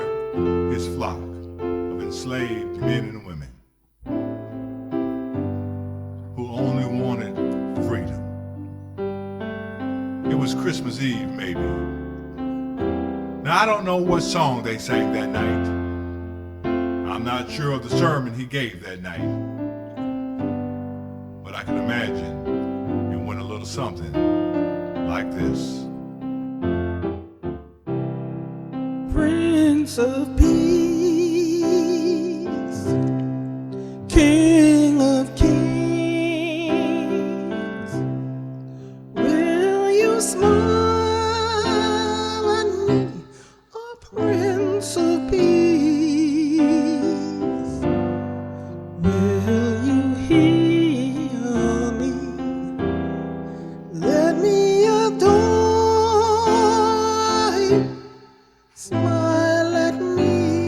his flock of enslaved men and women who only wanted freedom. It was Christmas Eve, maybe. Now, I don't know what song they sang that night. I'm not sure of the sermon he gave that night. But I can imagine it went a little something like this. Prince of Peace, King of Kings, will you smile on me, oh Prince of Peace? Will you hear me? Let me adore you. Smile at me.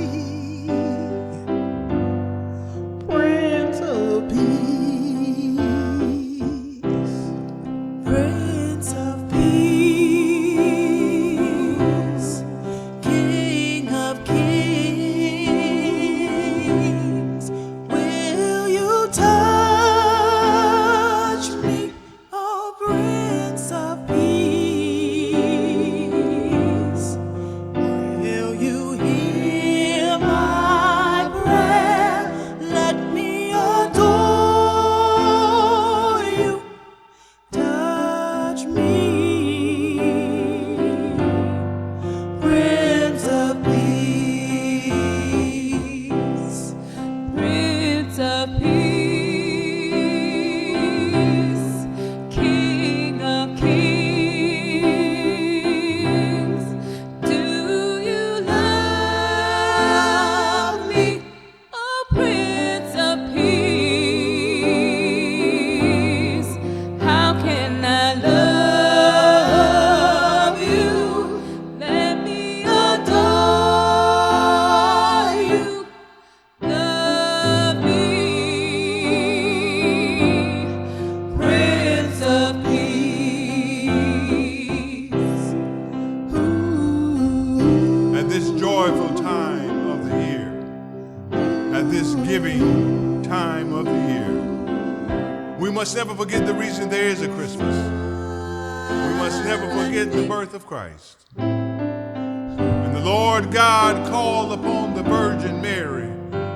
this giving time of the year. We must never forget the reason there is a Christmas. We must never forget the birth of Christ. And the Lord God called upon the Virgin Mary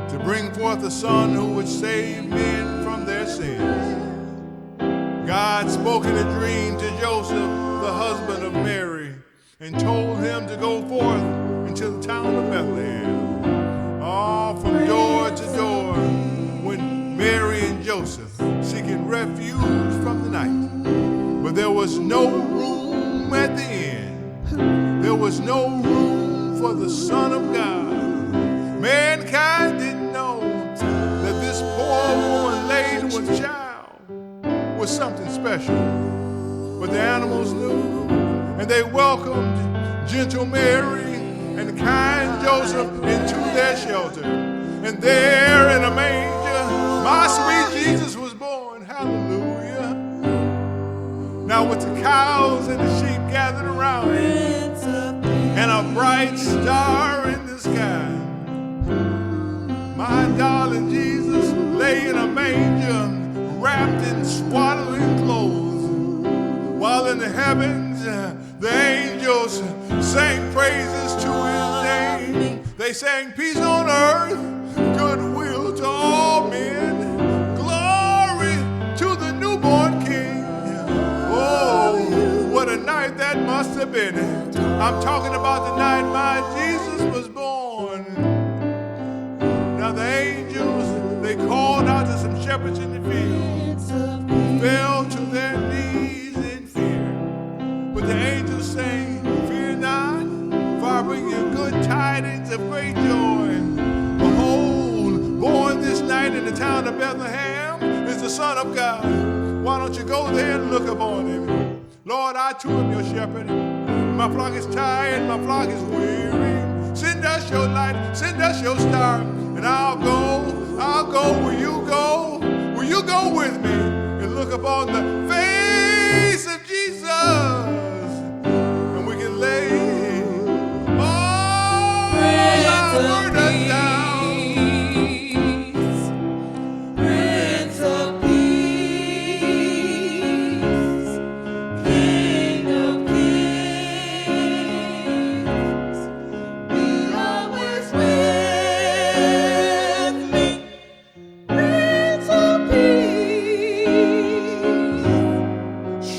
to bring forth a son who would save men from their sins. God spoke in a dream to Joseph, the husband of Mary, and told him to go forth into the town of Bethlehem. All from door to door went Mary and Joseph, seeking refuge from the night. But there was no room at the inn. There was no room for the Son of God. Mankind didn't know that this poor woman laden with child was something special. But the animals knew, and they welcomed gentle Mary and kind Joseph into their shelter. And there in a manger, my sweet Jesus was born. Hallelujah. Now with the cows and the sheep gathered around him, and a bright star in the sky, my darling Jesus lay in a manger, wrapped in swaddling clothes, while in the heavens the angels sang praises to his name. They sang peace on earth, goodwill to all men, glory to the newborn King. Oh, what a night that must have been. I'm talking about the night my Jesus was born. Now the angels, they called out to some shepherds in the field, fell to their knees in fear. But the angels sang, fear not, for I bring you good tidings of great joy. Behold, born this night in the town of Bethlehem is the Son of God. Why don't you go there and look upon him? Lord, I too am your shepherd. My flock is tired, my flock is weary. Send us your light, send us your star, and I'll go where you go. Will you go with me and look upon the face of Jesus? And we can lay all our burdens down. Prince of Peace, King of Kings, be always with me. Prince of Peace,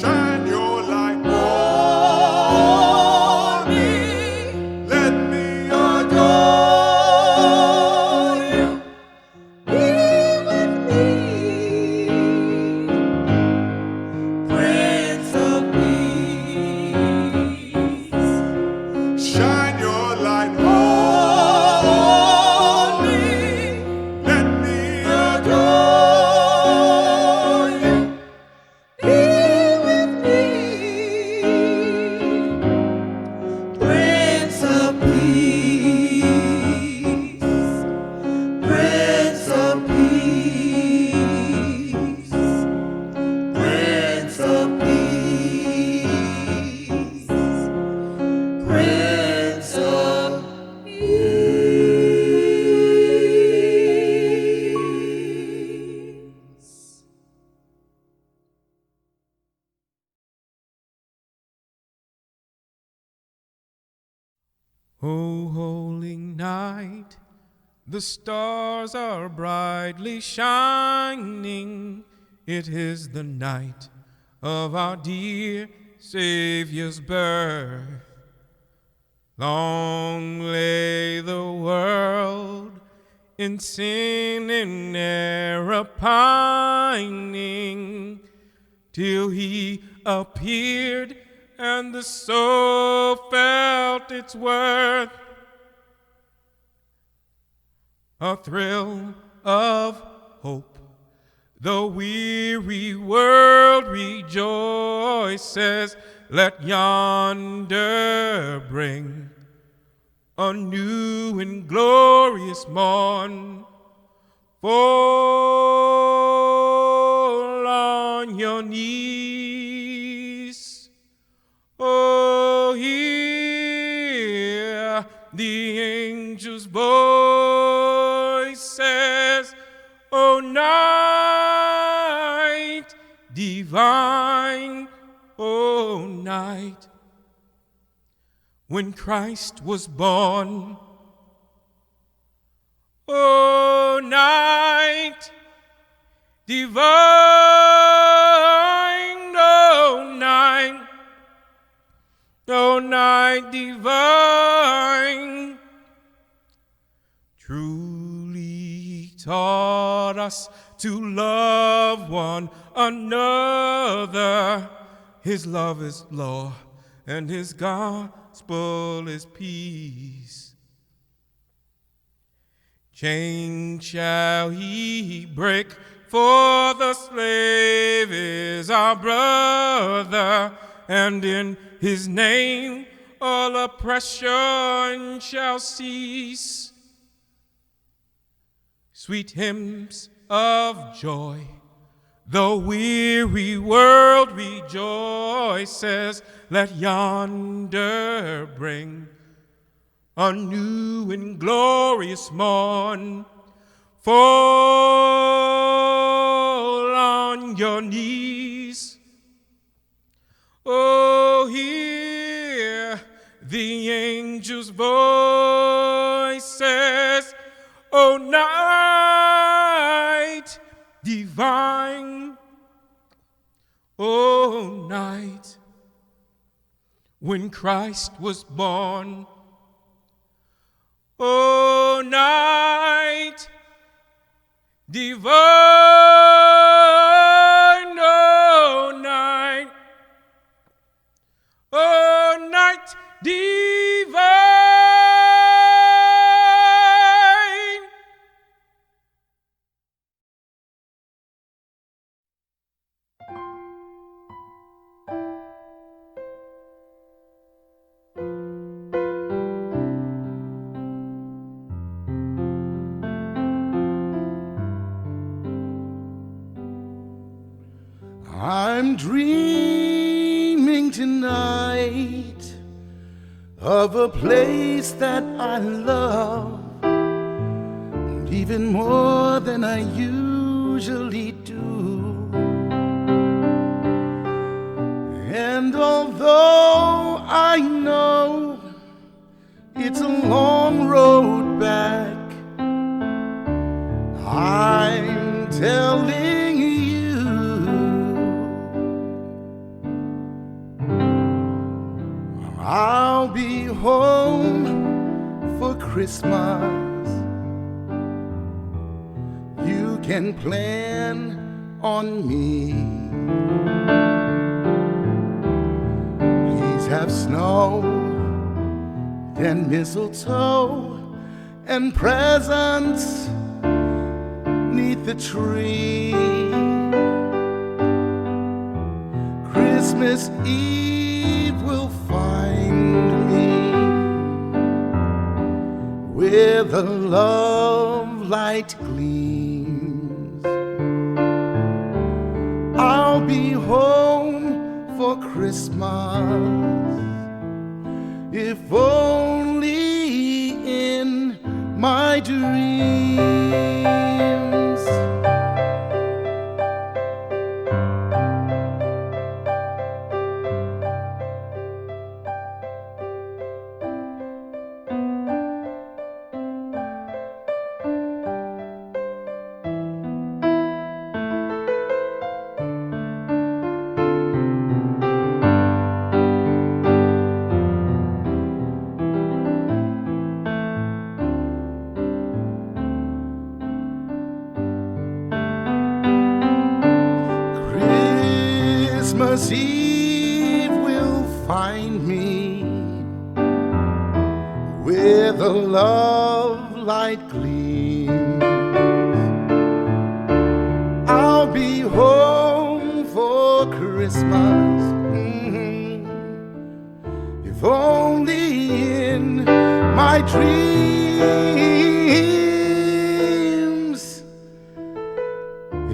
Shine your light on me. let me Adore you, be with me, Prince of Peace. shine your light On me, let me adore you, be with me, Prince of Peace, Prince of Peace, Prince of Peace, Prince of Peace. Oh, holy night, the stars are brightly shining. It is the night of our dear Savior's birth. Long lay the world in sin and error pining, till he appeared and the soul felt its worth. A thrill of hope, the weary world rejoices. Let yonder bring a new and glorious morn. Fall on your knees. Oh, hear the angels' voices. night divine, oh night when Christ was born. Oh night divine, oh night divine, truly he taught us to love one another. His love is law and his gospel is peace. Chain shall he break, for the slave is our brother, and in his name all oppression shall cease. Sweet hymns of joy, the weary world rejoices. Let yonder bring a new and glorious morn. Fall on your knees. Oh, hear the angels' voices. Oh, night divine. Oh, night when Christ was born. Oh, night divine, oh, night divine. I'm dreaming tonight of a place that I love, and even more than I usually do. And although I know it's a long road back, I'm telling I'll be home for Christmas. You can plan on me. Please have snow and mistletoe and presents 'neath the tree. Christmas Eve will find me where the love light gleams. I'll be home for Christmas, if only in my dreams. Christmas Eve will find me where the love light gleams. I'll be home for Christmas, if only in my dreams,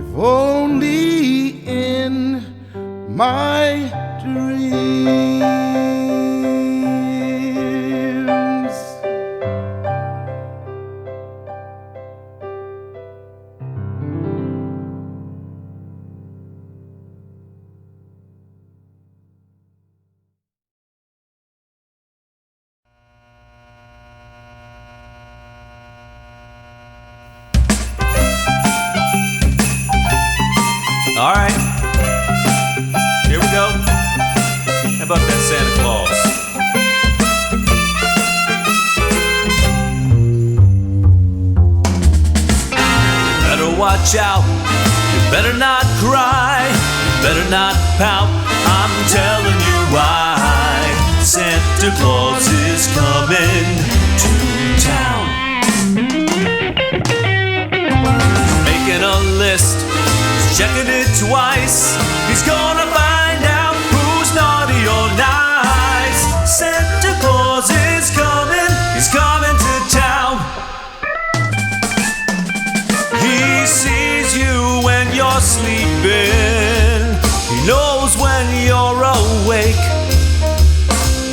if only in my dreams. about that Santa Claus? Better watch out, you better not cry, you better not pout, I'm telling you why. Santa Claus is coming to town. Making a list, he's checking it twice, he's gonna find out who's naughty or nice. Santa Claus is coming, he's coming to town. He sees you when you're sleeping, he knows when you're awake,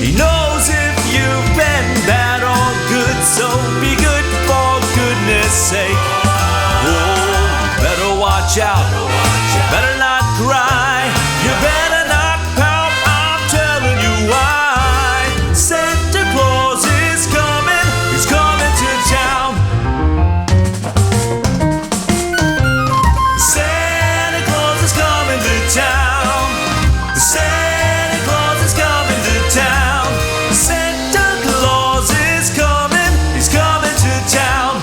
he knows if you've been bad or good, so be good for goodness sake. Oh, better watch out, better not cry, you better not pout, I'm telling you why. Santa Claus is coming, he's coming to town. Santa Claus is coming to town. Santa Claus is coming to town. Santa Claus is coming, he's coming to town.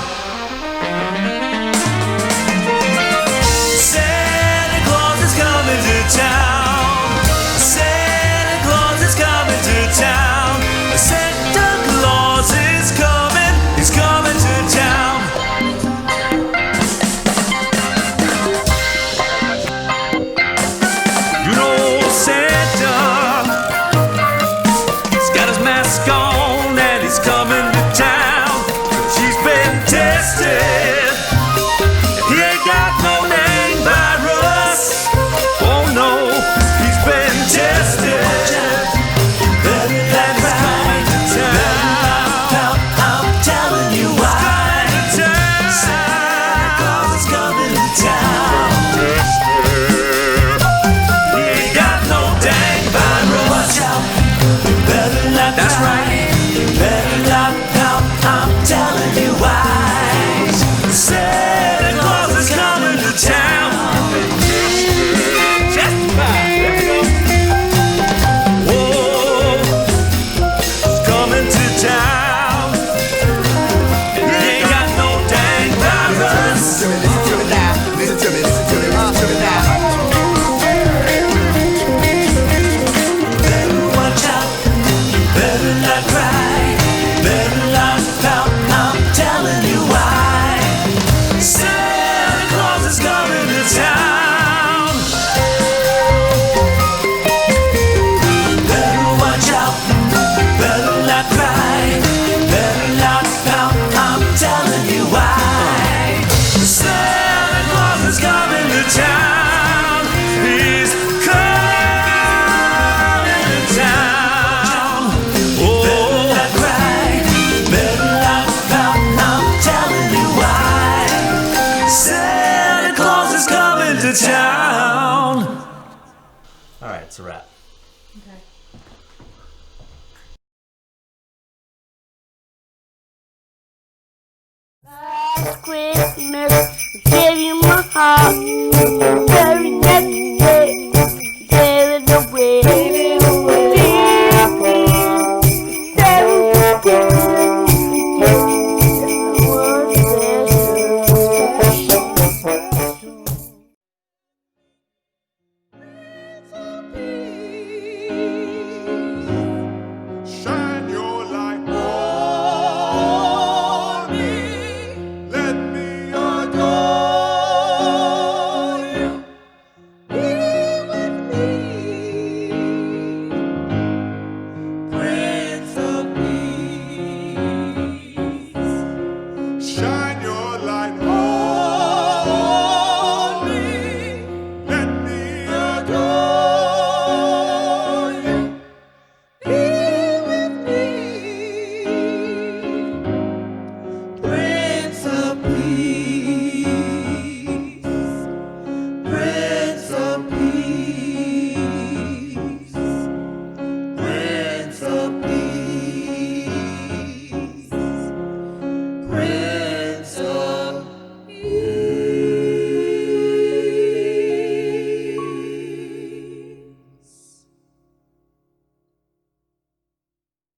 Santa Claus is coming to town. Santa Claus is coming to town. Santa Claus is coming, he's coming to town. You know Santa, he's got his mask on and he's coming to town. She's been tested, he ain't got no name virus. Oh no, he's been tested. And he's coming to town. I'm telling you why. Santa Claus is coming to town. He ain't got no dang virus. Watch out, you better not. That's right, you better not pout. I'm telling you why. Santa Claus is coming to town. Testify. Whoa, he's coming to town. He ain't got no dang virus. Listen to me now. Listen to me. Listen to me. Listen to me now. Better watch out, you better not cry, better not pout, I'm telling you why. Santa Claus is coming to town. Better watch out, better not cry, better not pout, I'm telling you why. Santa Claus is coming to town. He's coming to town. Oh, better not cry, better not pout, I'm telling you why. Santa Claus is coming to town. All right, it's a wrap. Last Christmas, I gave you my heart. The very next day, I gave it away. Shine your light on me. Let me adore you. Be with me, Prince of Peace. Shine your